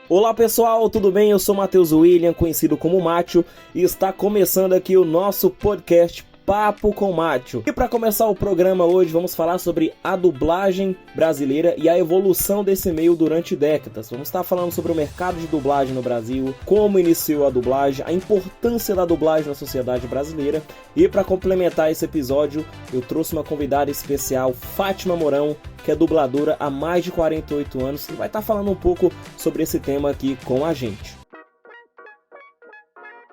Olá pessoal, tudo bem? Eu sou Matheus William, conhecido como Mátio, e está começando aqui o nosso podcast Papo com Mátio. E para começar o programa hoje, vamos falar sobre a dublagem brasileira e a evolução desse meio durante décadas. Vamos estar falando sobre o mercado de dublagem no Brasil, como iniciou a dublagem, a importância da dublagem na sociedade brasileira. E para complementar esse episódio, eu trouxe uma convidada especial, Fátima Mourão, que é dubladora há mais de 48 anos e vai estar falando um pouco sobre esse tema aqui com a gente.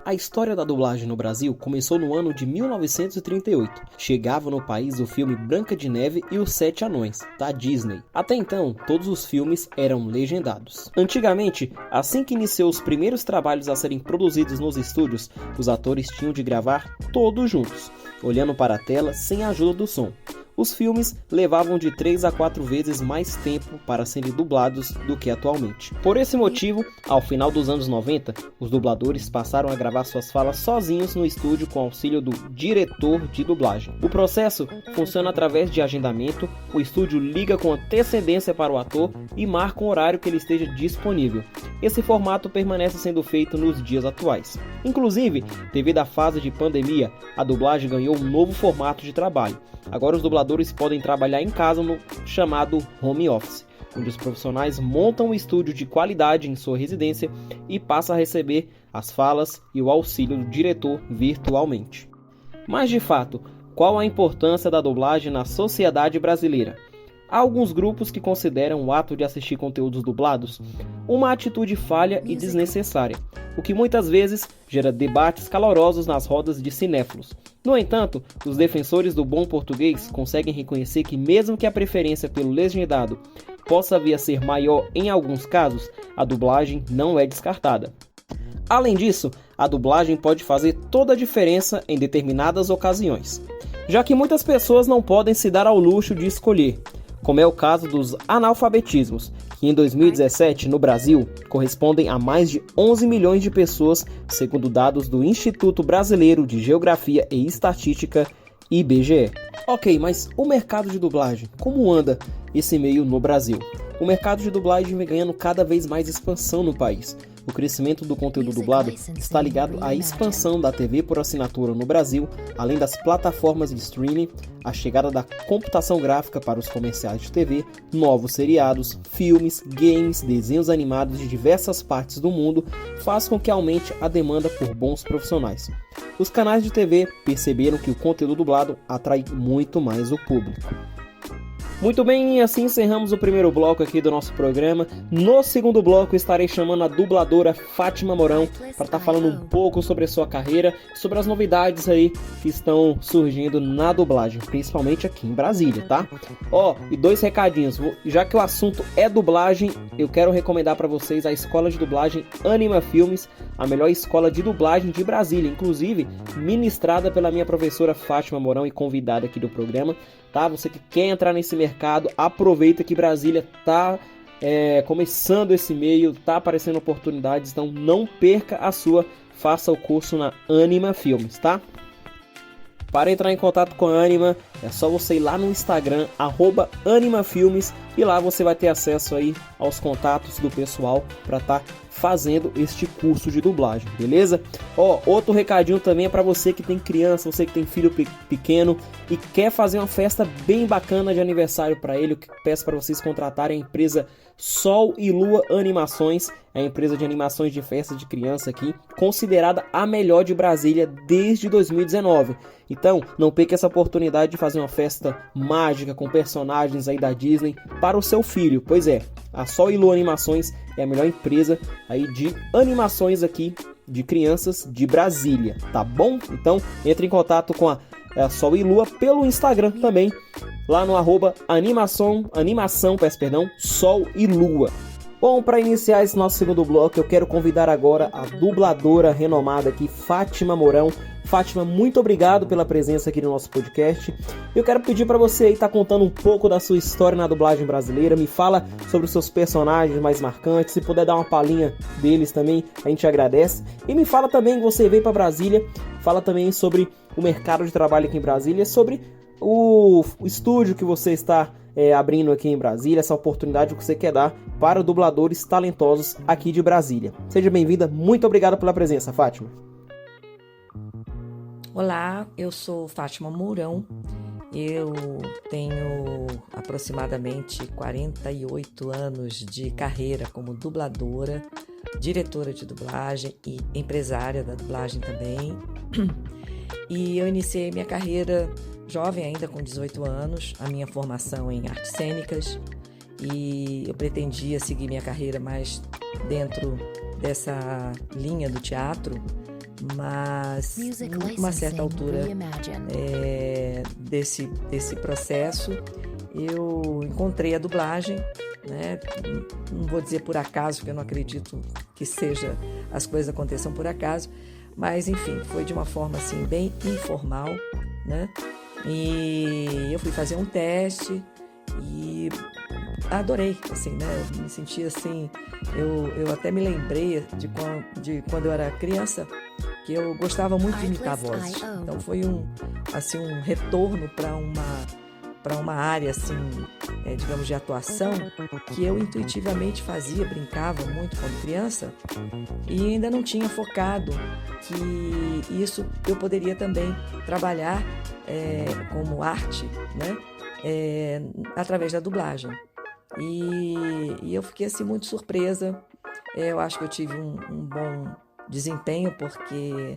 A história da dublagem no Brasil começou no ano de 1938. Chegava no país o filme Branca de Neve e os Sete Anões, da Disney. Até então, todos os filmes eram legendados. Antigamente, assim que iniciou os primeiros trabalhos a serem produzidos nos estúdios, os atores tinham de gravar todos juntos, olhando para a tela sem a ajuda do som. Os filmes levavam de 3 a 4 vezes mais tempo para serem dublados do que atualmente. Por esse motivo, ao final dos anos 90, os dubladores passaram a gravar suas falas sozinhos no estúdio com auxílio do diretor de dublagem. O processo funciona através de agendamento, o estúdio liga com antecedência para o ator e marca um horário que ele esteja disponível. Esse formato permanece sendo feito nos dias atuais. Inclusive, devido à fase de pandemia, a dublagem ganhou um novo formato de trabalho. Agora os dubladores podem trabalhar em casa no chamado home office, onde os profissionais montam um estúdio de qualidade em sua residência e passam a receber as falas e o auxílio do diretor virtualmente. Mas de fato, qual a importância da dublagem na sociedade brasileira? Há alguns grupos que consideram o ato de assistir conteúdos dublados uma atitude falha e desnecessária, o que muitas vezes gera debates calorosos nas rodas de cinéfilos. No entanto, os defensores do bom português conseguem reconhecer que mesmo que a preferência pelo legendado possa vir a ser maior em alguns casos, a dublagem não é descartada. Além disso, a dublagem pode fazer toda a diferença em determinadas ocasiões, já que muitas pessoas não podem se dar ao luxo de escolher, como é o caso dos analfabetismos, que em 2017, no Brasil, correspondem a mais de 11 milhões de pessoas, segundo dados do Instituto Brasileiro de Geografia e Estatística, IBGE. Ok, mas o mercado de dublagem, como anda esse meio no Brasil? O mercado de dublagem vem ganhando cada vez mais expansão no país. O crescimento do conteúdo dublado está ligado à expansão da TV por assinatura no Brasil, além das plataformas de streaming, a chegada da computação gráfica para os comerciais de TV, novos seriados, filmes, games, desenhos animados de diversas partes do mundo, faz com que aumente a demanda por bons profissionais. Os canais de TV perceberam que o conteúdo dublado atrai muito mais o público. Muito bem, assim encerramos o primeiro bloco aqui do nosso programa. No segundo bloco estarei chamando a dubladora Fátima Mourão para estar falando um pouco sobre a sua carreira, sobre as novidades aí que estão surgindo na dublagem, principalmente aqui em Brasília, tá? E 2 recadinhos, já que o assunto é dublagem, eu quero recomendar para vocês a escola de dublagem Anima Filmes, a melhor escola de dublagem de Brasília, inclusive ministrada pela minha professora Fátima Mourão e convidada aqui do programa. Tá? Você que quer entrar nesse mercado, aproveita que Brasília está começando esse meio, está aparecendo oportunidades, então não perca a sua, faça o curso na Anima Filmes, tá? Para entrar em contato com a Anima, é só você ir lá no Instagram, @AnimaFilmes, e lá você vai ter acesso aí aos contatos do pessoal para estar fazendo este curso de dublagem, beleza? Outro recadinho também é para você que tem criança, você que tem filho pequeno e quer fazer uma festa bem bacana de aniversário para ele. Eu peço para vocês contratarem a empresa Sol e Lua Animações, é a empresa de animações de festa de criança aqui, considerada a melhor de Brasília desde 2019. Então, não perca essa oportunidade de fazer uma festa mágica com personagens aí da Disney para o seu filho. Pois é, a Sol e Lua Animações é a melhor empresa aí de animações aqui de crianças de Brasília, tá bom? Então, entre em contato com a Sol e Lua pelo Instagram também, lá no @animação, Sol e Lua. Bom, para iniciar esse nosso segundo bloco, eu quero convidar agora a dubladora renomada aqui, Fátima Mourão. Fátima, muito obrigado pela presença aqui no nosso podcast. Eu quero pedir para você aí estar contando um pouco da sua história na dublagem brasileira. Me fala sobre os seus personagens mais marcantes. Se puder dar uma palhinha deles também, a gente agradece. E me fala também que você veio para Brasília. Fala também sobre o mercado de trabalho aqui em Brasília, sobre o estúdio que você está abrindo aqui em Brasília, essa oportunidade que você quer dar para dubladores talentosos aqui de Brasília. Seja bem-vinda, muito obrigado pela presença, Fátima. Olá, eu sou Fátima Mourão, eu tenho aproximadamente 48 anos de carreira como dubladora, diretora de dublagem e empresária da dublagem também. E eu iniciei minha carreira jovem ainda, com 18 anos, a minha formação em artes cênicas, e eu pretendia seguir minha carreira mais dentro dessa linha do teatro, mas numa certa altura desse processo eu encontrei a dublagem, né? Não vou dizer por acaso, porque eu não acredito que as coisas aconteçam por acaso, mas enfim, foi de uma forma assim bem informal, né? E eu fui fazer um teste e adorei, assim, né? Eu me senti assim, eu até me lembrei de quando eu era criança, que eu gostava muito de imitar vozes. Então foi um retorno para uma área assim, digamos, de atuação, que eu intuitivamente fazia, brincava muito quando criança, e ainda não tinha focado que isso eu poderia também trabalhar como arte, né? Através da dublagem. E eu fiquei assim muito surpresa. Eu acho que eu tive um bom desempenho, porque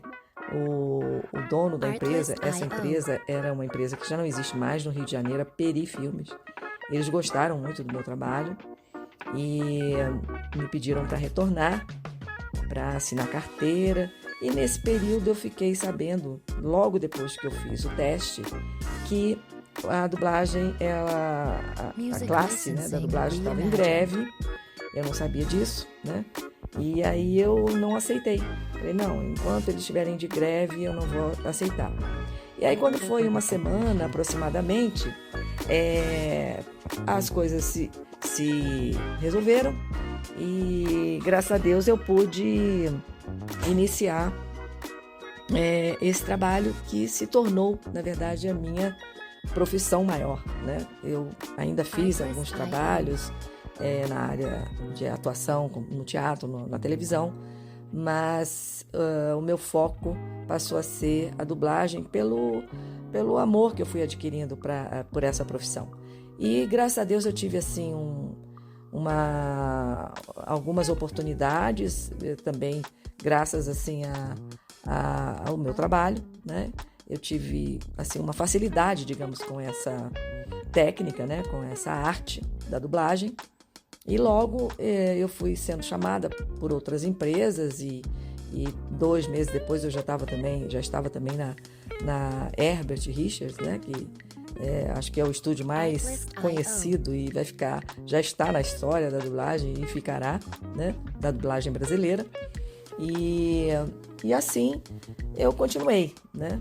o dono da empresa, essa empresa era uma empresa que já não existe mais no Rio de Janeiro, a Peri Filmes. Eles gostaram muito do meu trabalho e me pediram para retornar, para assinar carteira. E nesse período eu fiquei sabendo, logo depois que eu fiz o teste, que a dublagem, a classe, né, da dublagem estava em greve. Eu não sabia disso, né? E aí eu não aceitei. Falei, não, enquanto eles estiverem de greve, eu não vou aceitar. E aí, quando foi uma semana aproximadamente, as coisas se resolveram e, graças a Deus, eu pude iniciar esse trabalho que se tornou, na verdade, a minha profissão maior, né? Eu ainda fiz alguns trabalhos na área de atuação, no teatro, na televisão, mas o meu foco passou a ser a dublagem pelo amor que eu fui adquirindo por essa profissão. E graças a Deus eu tive assim algumas oportunidades também, graças assim ao meu trabalho, né? Eu tive assim uma facilidade, digamos, com essa técnica, né? Com essa arte da dublagem. E logo eu fui sendo chamada por outras empresas e 2 meses depois eu já estava também na Herbert Richards, né? Que acho que é o estúdio mais conhecido e já está na história da dublagem e ficará, né? Da dublagem brasileira. E assim eu continuei, né?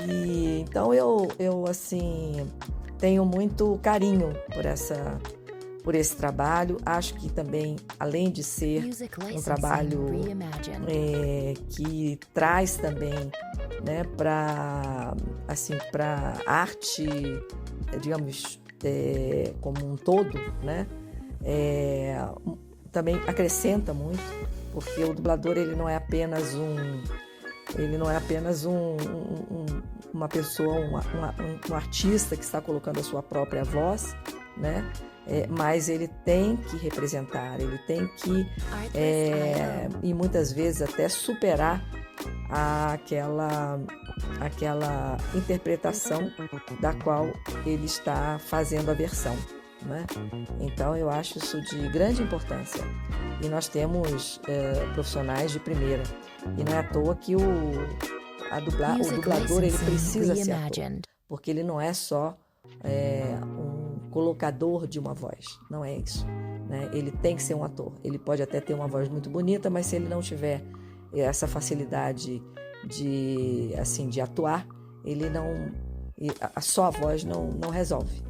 E então eu assim tenho muito carinho por esse trabalho. Acho que também, além de ser um trabalho que traz também, né, para arte, digamos, como um todo, né, também acrescenta muito, porque o dublador ele não é apenas uma pessoa, um artista que está colocando a sua própria voz, né? Mas ele tem que representar, ele tem que e muitas vezes até superar aquela interpretação da qual ele está fazendo a versão, né? Então eu acho isso de grande importância, e nós temos profissionais de primeira, e não é à toa que o dublador ele precisa ser ator, porque ele não é só um colocador de uma voz, não é isso, né? Ele tem que ser um ator. Ele pode até ter uma voz muito bonita, mas se ele não tiver essa facilidade de atuar, só a voz não resolve.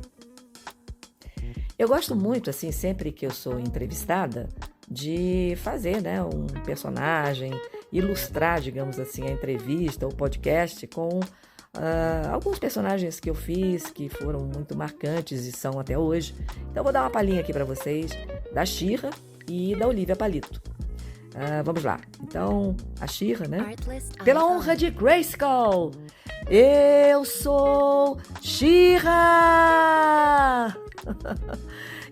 Eu gosto muito, assim, sempre que eu sou entrevistada, de fazer, né, um personagem, ilustrar, digamos assim, a entrevista, o podcast com alguns personagens que eu fiz que foram muito marcantes e são até hoje. Então vou dar uma palhinha aqui para vocês da She-Ra e da Olivia Palito. Vamos lá. Então, a She-Ra, né? Pela honra de Grayskull, eu sou She-Ra!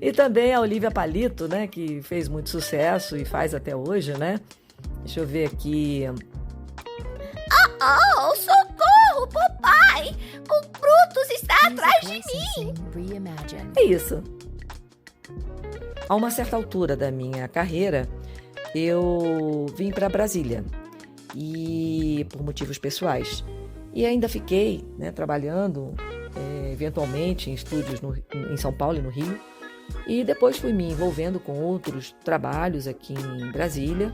E também a Olivia Palito, né? Que fez muito sucesso e faz até hoje, né? Deixa eu ver aqui. Oh, socorro, papai! O Brutus está atrás de mim! É isso. A uma certa altura da minha carreira, eu vim para Brasília e por motivos pessoais. E ainda fiquei, né, trabalhando eventualmente em estúdios em São Paulo e no Rio. E depois fui me envolvendo com outros trabalhos aqui em Brasília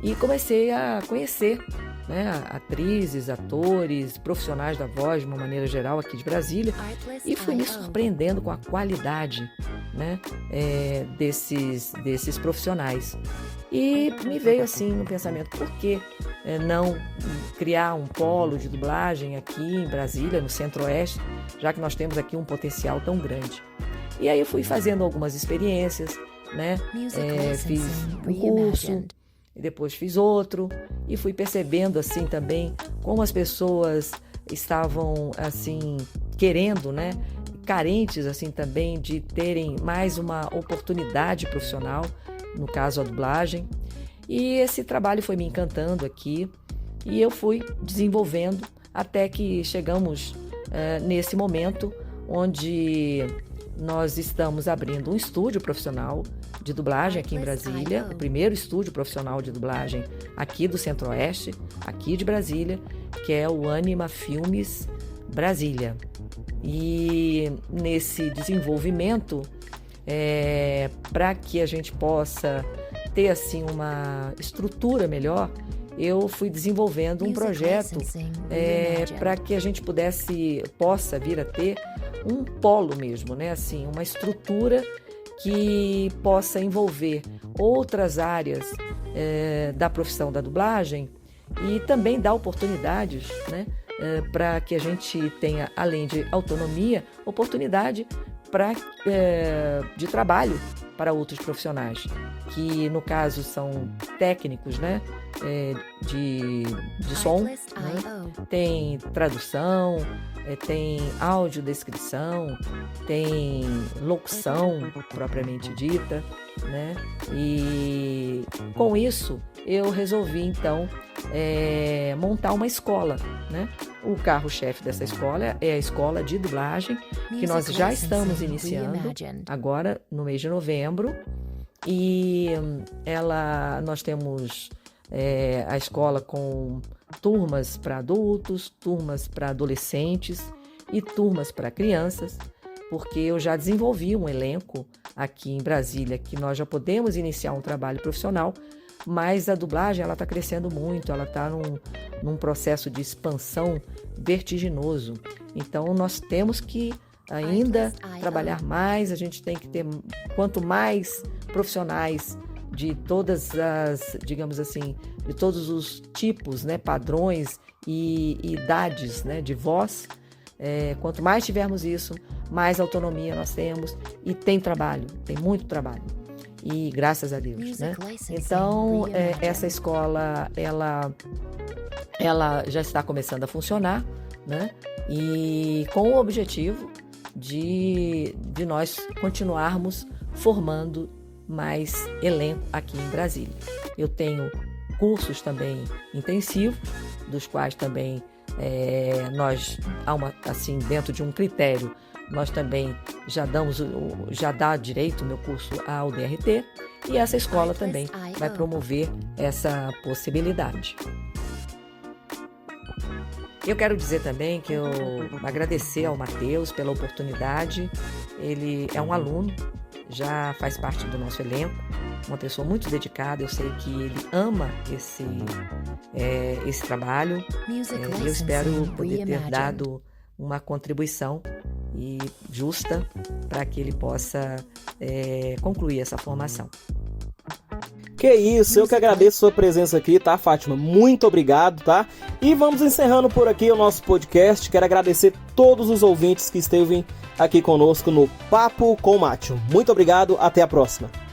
e comecei a conhecer, né, atrizes, atores, profissionais da voz de uma maneira geral aqui de Brasília, e fui me surpreendendo com a qualidade, né, desses profissionais. E me veio assim no pensamento, por que não criar um polo de dublagem aqui em Brasília, no Centro-Oeste, já que nós temos aqui um potencial tão grande. E aí eu fui fazendo algumas experiências, né, fiz um curso, e depois fiz outro, e fui percebendo assim também como as pessoas estavam assim querendo, né, carentes assim também de terem mais uma oportunidade profissional, no caso a dublagem. E esse trabalho foi me encantando aqui e eu fui desenvolvendo até que chegamos nesse momento onde nós estamos abrindo um estúdio profissional de dublagem aqui em Brasília, o primeiro estúdio profissional de dublagem aqui do Centro-Oeste, aqui de Brasília, que é o Anima Filmes Brasília. E nesse desenvolvimento, para que a gente possa ter assim uma estrutura melhor, eu fui desenvolvendo um projeto para que a gente possa vir a ter um polo mesmo, né? Assim, uma estrutura que possa envolver outras áreas da profissão da dublagem e também dar oportunidades, né? Para que a gente tenha, além de autonomia, oportunidade de trabalho para outros profissionais, que no caso são técnicos, né, de som, né? Tem tradução, tem audiodescrição, tem locução propriamente dita, né? E com isso eu resolvi então montar uma escola, né? O carro-chefe dessa escola é a escola de dublagem, que nós já estamos iniciando agora no mês de novembro. E nós temos a escola com turmas para adultos, turmas para adolescentes e turmas para crianças, porque eu já desenvolvi um elenco aqui em Brasília que nós já podemos iniciar um trabalho profissional, mas a dublagem ela está crescendo muito, ela está num processo de expansão vertiginoso. Então nós temos que ainda trabalhar mais, a gente tem que ter quanto mais profissionais de todas as, digamos assim, de todos os tipos, né, padrões e idades, né, de voz, quanto mais tivermos isso, mais autonomia nós temos e tem trabalho, tem muito trabalho. E graças a Deus, né? Então, essa escola, ela já está começando a funcionar, né? E com o objetivo de nós continuarmos formando mais elenco aqui em Brasília. Eu tenho cursos também intensivos, dos quais também nós, assim, dentro de um critério, nós também já dá direito o meu curso ao DRT, e essa escola também vai promover essa possibilidade. Eu quero dizer também que eu agradecer ao Matheus pela oportunidade. Ele é um aluno, já faz parte do nosso elenco, uma pessoa muito dedicada. Eu sei que ele ama esse trabalho. Eu espero poder ter dado uma contribuição e justa para que ele possa concluir essa formação. Que isso, eu que agradeço sua presença aqui, tá, Fátima? Muito obrigado, tá? E vamos encerrando por aqui o nosso podcast. Quero agradecer todos os ouvintes que esteve aqui conosco no Papo com Mátio. Muito obrigado, até a próxima.